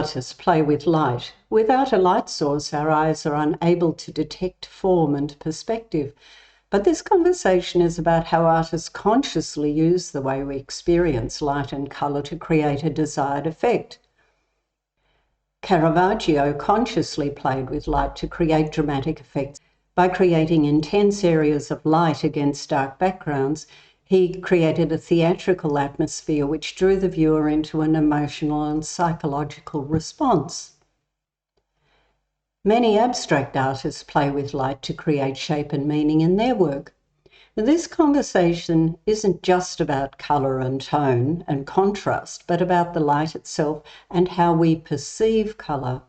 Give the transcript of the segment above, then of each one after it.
artists play with light. Without a light source, our eyes are unable to detect form and perspective. But this conversation is about how artists consciously use the way we experience light and colour to create a desired effect. Caravaggio consciously played with light to create dramatic effects. By creating intense areas of light against dark backgrounds, he created a theatrical atmosphere which drew the viewer into an emotional and psychological response. Many abstract artists play with light to create shape and meaning in their work. This conversation isn't just about colour and tone and contrast, but about the light itself and how we perceive colour.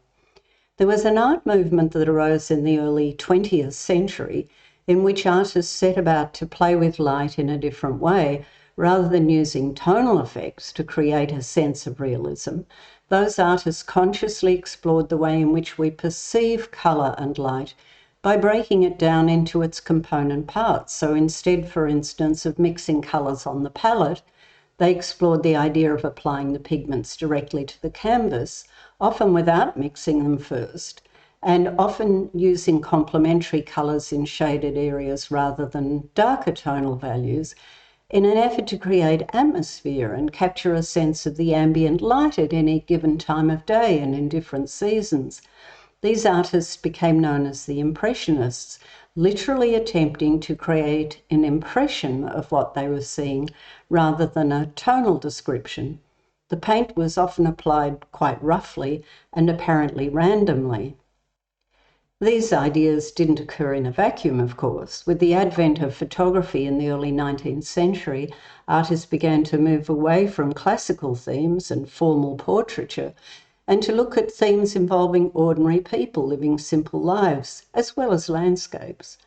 There was an art movement that arose in the early 20th century in which artists set about to play with light in a different way. Rather than using tonal effects to create a sense of realism, those artists consciously explored the way in which we perceive colour and light by breaking it down into its component parts. So instead, for instance, of mixing colours on the palette, they explored the idea of applying the pigments directly to the canvas, often without mixing them first, and often using complementary colours in shaded areas rather than darker tonal values, in an effort to create atmosphere and capture a sense of the ambient light at any given time of day and in different seasons. These artists became known as the impressionists, literally attempting to create an impression of what they were seeing rather than a tonal description. The paint was often applied quite roughly and apparently randomly. These ideas didn't occur in a vacuum, of course. With the advent of photography in the early 19th century, artists began to move away from classical themes and formal portraiture and to look at themes involving ordinary people living simple lives, as well as landscapes.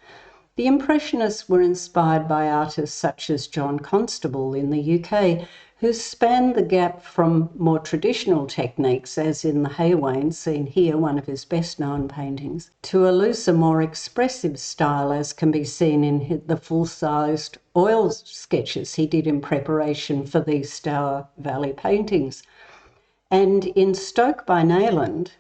The Impressionists were inspired by artists such as John Constable in the UK, who spanned the gap from more traditional techniques, as in the Haywain, seen here, one of his best-known paintings, to a looser, more expressive style, as can be seen in the full-sized oil sketches he did in preparation for these Stour Valley paintings. And in Stoke-by-Nayland,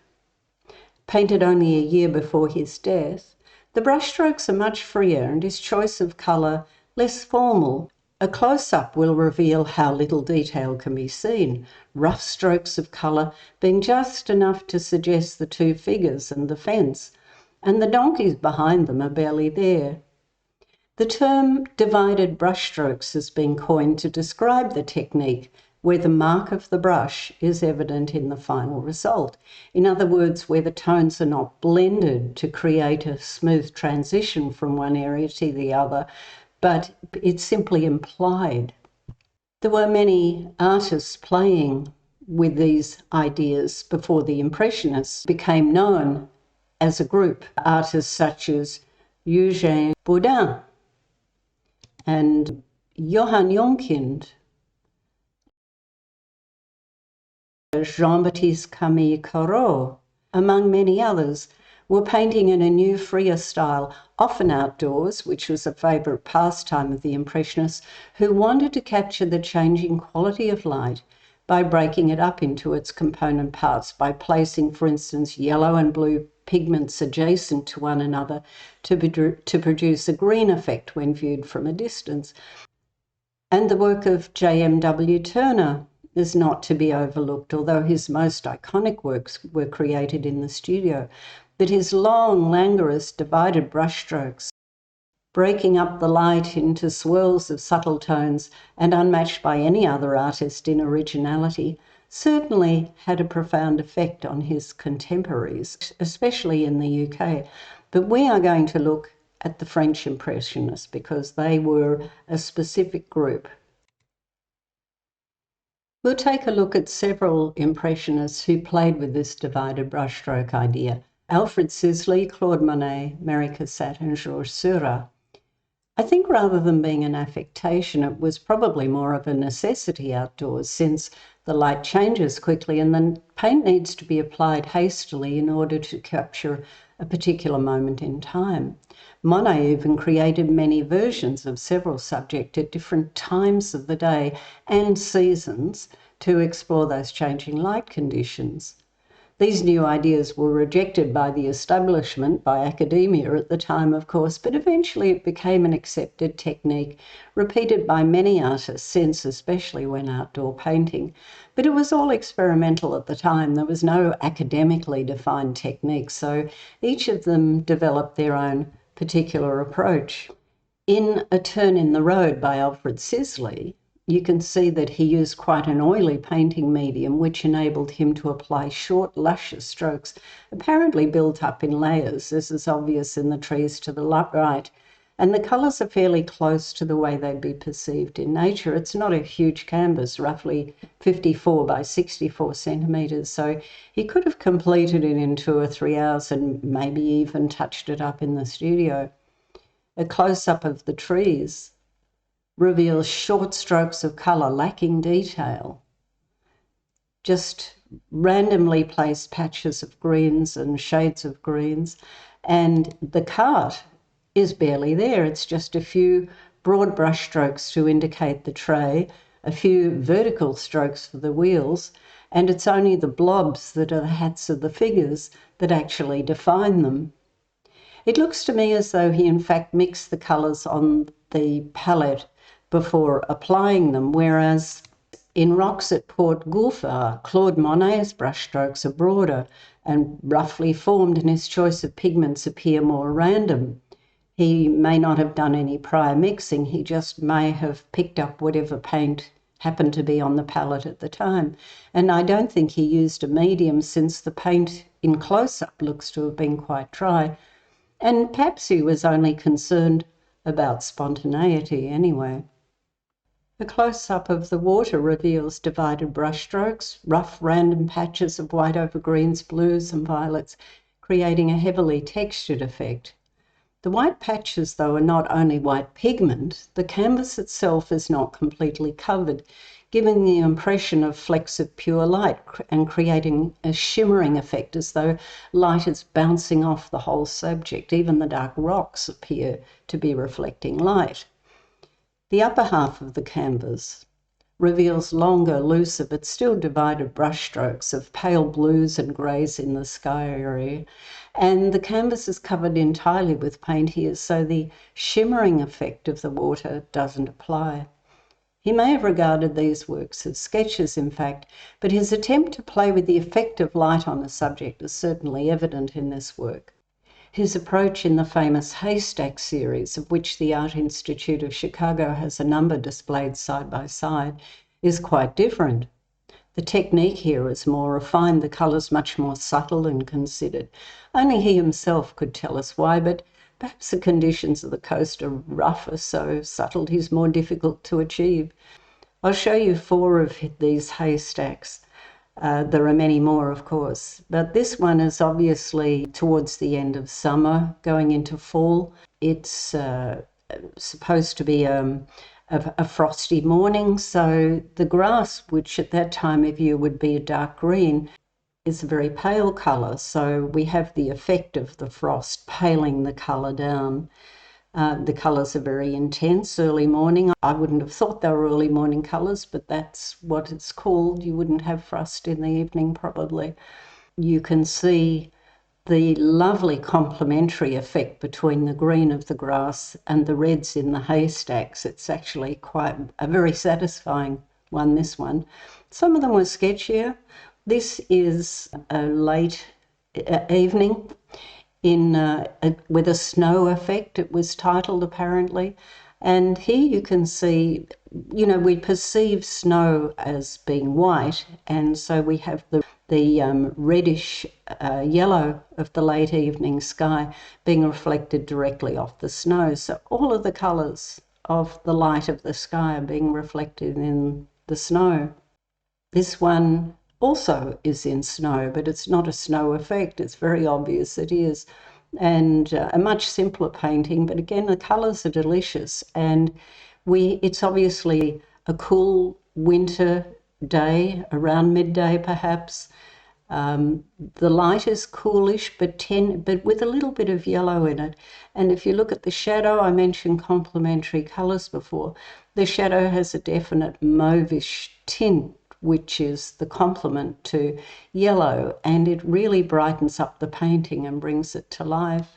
painted only a year before his death, the brushstrokes are much freer and his choice of colour less formal. A close-up will reveal how little detail can be seen, rough strokes of colour being just enough to suggest the two figures and the fence, and the donkeys behind them are barely there. The term divided brushstrokes has been coined to describe the technique where the mark of the brush is evident in the final result. In other words, where the tones are not blended to create a smooth transition from one area to the other, but it's simply implied. There were many artists playing with these ideas before the Impressionists became known as a group. Artists such as Eugène Boudin and Johann Jonkind, Jean-Baptiste Camille Corot, among many others, were painting in a new, freer style, often outdoors, which was a favourite pastime of the Impressionists, who wanted to capture the changing quality of light by breaking it up into its component parts, by placing, for instance, yellow and blue pigments adjacent to one another to produce a green effect when viewed from a distance. And the work of J.M.W. Turner is not to be overlooked, although his most iconic works were created in the studio. But his long, languorous, divided brushstrokes, breaking up the light into swirls of subtle tones and unmatched by any other artist in originality, certainly had a profound effect on his contemporaries, especially in the UK. But we are going to look at the French Impressionists because they were a specific group. We'll take a look at several Impressionists who played with this divided brushstroke idea: Alfred Sisley, Claude Monet, Mary Cassatt and Georges Seurat. I think rather than being an affectation, it was probably more of a necessity outdoors, since the light changes quickly and the paint needs to be applied hastily in order to capture a particular moment in time. Monet even created many versions of several subjects at different times of the day and seasons to explore those changing light conditions. These new ideas were rejected by the establishment, by academia at the time, of course, but eventually it became an accepted technique, repeated by many artists since, especially when outdoor painting. But it was all experimental at the time. There was no academically defined technique, so each of them developed their own particular approach. In A Turn in the Road by Alfred Sisley, you can see that he used quite an oily painting medium, which enabled him to apply short, luscious strokes, apparently built up in layers. This is obvious in the trees to the right. And the colours are fairly close to the way they'd be perceived in nature. It's not a huge canvas, roughly 54 by 64 centimetres, so he could have completed it in 2 or 3 hours and maybe even touched it up in the studio. A close-up of the trees reveals short strokes of colour lacking detail, just randomly placed patches of greens and shades of greens, and the cart is barely there. It's just a few broad brush strokes to indicate the tray, a few vertical strokes for the wheels, and it's only the blobs that are the hats of the figures that actually define them. It looks to me as though he in fact mixed the colours on the palette before applying them, whereas in Rocks at Port Gouffre, Claude Monet's brushstrokes are broader and roughly formed, and his choice of pigments appear more random. He may not have done any prior mixing, he just may have picked up whatever paint happened to be on the palette at the time. And I don't think he used a medium, since the paint in close-up looks to have been quite dry. And perhaps he was only concerned about spontaneity anyway. A close-up of the water reveals divided brushstrokes, rough random patches of white over greens, blues and violets, creating a heavily textured effect. The white patches, though, are not only white pigment, the canvas itself is not completely covered, giving the impression of flecks of pure light and creating a shimmering effect as though light is bouncing off the whole subject. Even the dark rocks appear to be reflecting light. The upper half of the canvas reveals longer, looser, but still divided brushstrokes of pale blues and greys in the sky area. And the canvas is covered entirely with paint here, so the shimmering effect of the water doesn't apply. He may have regarded these works as sketches, in fact, but his attempt to play with the effect of light on a subject is certainly evident in this work. His approach in the famous Haystack series, of which the Art Institute of Chicago has a number displayed side by side, is quite different. The technique here is more refined, the colours much more subtle and considered. Only he himself could tell us why, but perhaps the conditions of the coast are rougher, so subtlety is more difficult to achieve. I'll show you 4 of these haystacks. There are many more, of course, but this one is obviously towards the end of summer, going into fall. It's supposed to be a frosty morning, so the grass, which at that time of year would be a dark green, is a very pale colour, so we have the effect of the frost paling the colour down. The colours are very intense, early morning. I wouldn't have thought they were early morning colours, but that's what it's called. You wouldn't have frost in the evening, probably. You can see the lovely complementary effect between the green of the grass and the reds in the haystacks. It's actually quite a very satisfying one, this one. Some of them were sketchier. This is a late evening with a snow effect, it was titled apparently. And here you can see, we perceive snow as being white, and so we have the reddish yellow of the late evening sky being reflected directly off the snow. So all of the colours of the light of the sky are being reflected in the snow. This one also is in snow, but it's not a snow effect. It's very obvious it is. And a much simpler painting, but again, the colours are delicious. And it's obviously a cool winter day, around midday perhaps. The light is coolish, but with a little bit of yellow in it. And if you look at the shadow, I mentioned complementary colours before. The shadow has a definite mauvish tint which is the complement to yellow, and it really brightens up the painting and brings it to life.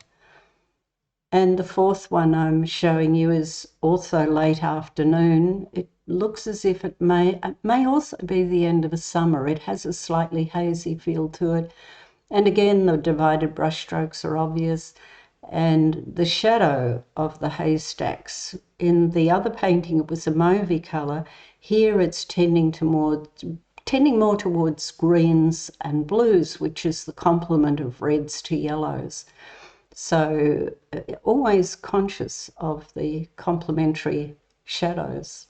And the fourth one I'm showing you is also late afternoon. It looks as if it may also be the end of a summer. It has a slightly hazy feel to it. And again, the divided brushstrokes are obvious. And the shadow of the haystacks. In the other painting, it was a mauvey colour. Here it's tending more towards greens and blues, which is the complement of reds to yellows. So always conscious of the complementary shadows.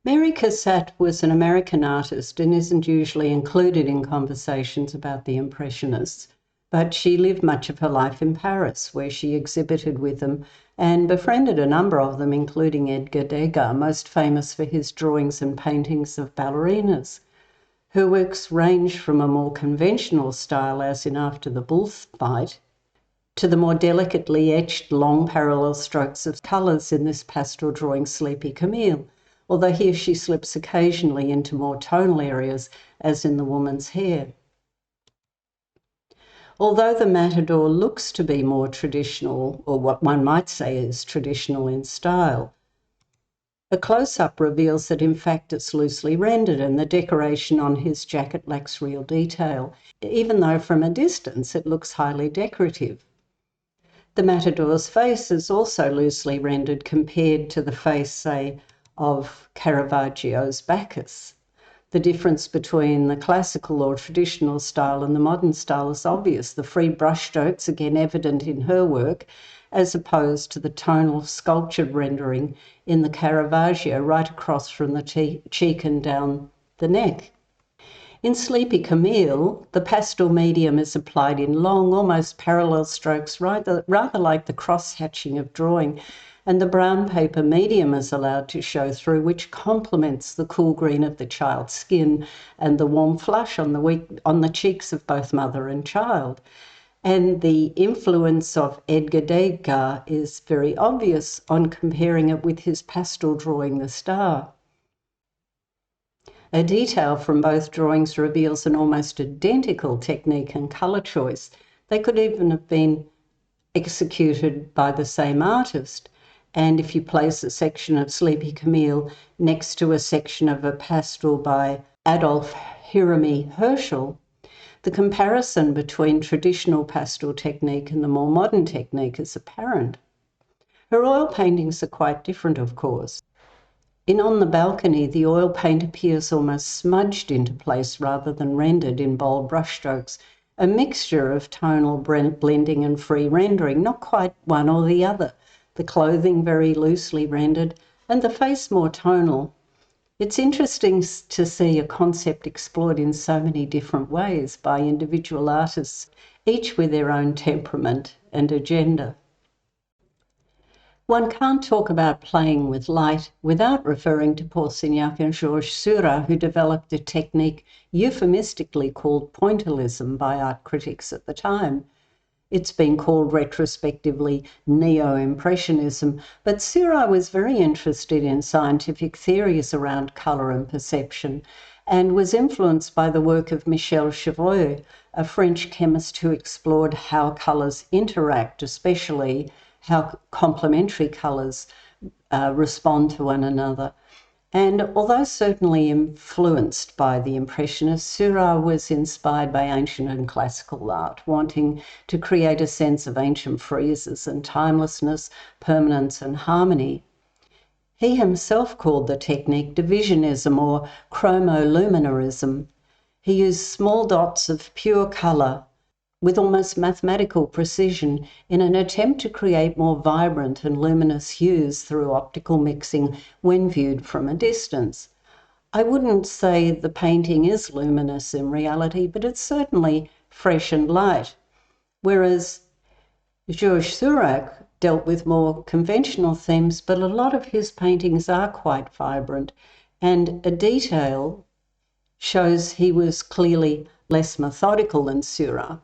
Mary Cassatt was an American artist and isn't usually included in conversations about the Impressionists, but she lived much of her life in Paris, where she exhibited with them and befriended a number of them, including Edgar Degas, most famous for his drawings and paintings of ballerinas. Her works range from a more conventional style, as in After the Bullfight, to the more delicately etched long parallel strokes of colours in this pastel drawing Sleepy Camille, although here she slips occasionally into more tonal areas, as in the woman's hair. Although the Matador looks to be more traditional, or what one might say is traditional in style, a close-up reveals that in fact it's loosely rendered and the decoration on his jacket lacks real detail, even though from a distance it looks highly decorative. The Matador's face is also loosely rendered compared to the face, say, of Caravaggio's Bacchus. The difference between the classical or traditional style and the modern style is obvious. The free brushstrokes, again evident in her work, as opposed to the tonal sculptured rendering in the Caravaggio right across from the cheek and down the neck. In Sleepy Camille, the pastel medium is applied in long, almost parallel strokes, rather like the cross-hatching of drawing, and the brown paper medium is allowed to show through, which complements the cool green of the child's skin and the warm flush on the cheeks of both mother and child. And the influence of Edgar Degas is very obvious on comparing it with his pastel drawing The Star. A detail from both drawings reveals an almost identical technique and colour choice. They could even have been executed by the same artist. And if you place a section of Sleepy Camille next to a section of a pastel by Adolf Hierome Herschel, the comparison between traditional pastel technique and the more modern technique is apparent. Her oil paintings are quite different, of course. In On the Balcony, the oil paint appears almost smudged into place rather than rendered in bold brushstrokes, a mixture of tonal blending and free rendering, not quite one or the other, the clothing very loosely rendered and the face more tonal. It's interesting to see a concept explored in so many different ways by individual artists, each with their own temperament and agenda. One can't talk about playing with light without referring to Paul Signac and Georges Seurat, who developed a technique euphemistically called pointillism by art critics at the time. It's been called retrospectively neo-impressionism, but Seurat was very interested in scientific theories around colour and perception and was influenced by the work of Michel Chevreul, a French chemist who explored how colours interact, especially how complementary colours respond to one another. And although certainly influenced by the Impressionists, Seurat was inspired by ancient and classical art, wanting to create a sense of ancient friezes and timelessness, permanence and harmony. He himself called the technique divisionism or chromoluminarism. He used small dots of pure colour with almost mathematical precision in an attempt to create more vibrant and luminous hues through optical mixing when viewed from a distance. I wouldn't say the painting is luminous in reality, but it's certainly fresh and light, whereas Georges Seurat dealt with more conventional themes, but a lot of his paintings are quite vibrant, and a detail shows he was clearly less methodical than Seurat.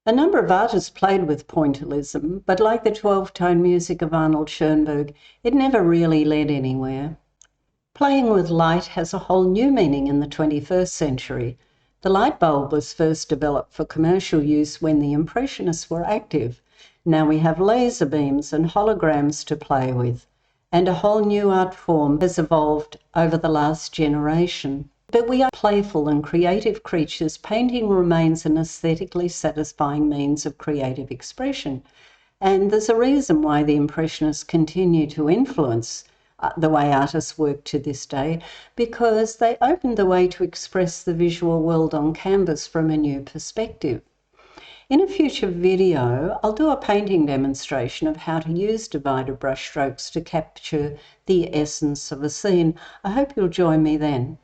A number of artists played with pointillism, but like the 12-tone music of Arnold Schoenberg, it never really led anywhere. Playing with light has a whole new meaning in the 21st century. The light bulb was first developed for commercial use when the Impressionists were active. Now we have laser beams and holograms to play with, and a whole new art form has evolved over the last generation. But we are playful and creative creatures. Painting remains an aesthetically satisfying means of creative expression. And there's a reason why the Impressionists continue to influence the way artists work to this day, because they opened the way to express the visual world on canvas from a new perspective. In a future video, I'll do a painting demonstration of how to use divided brushstrokes to capture the essence of a scene. I hope you'll join me then.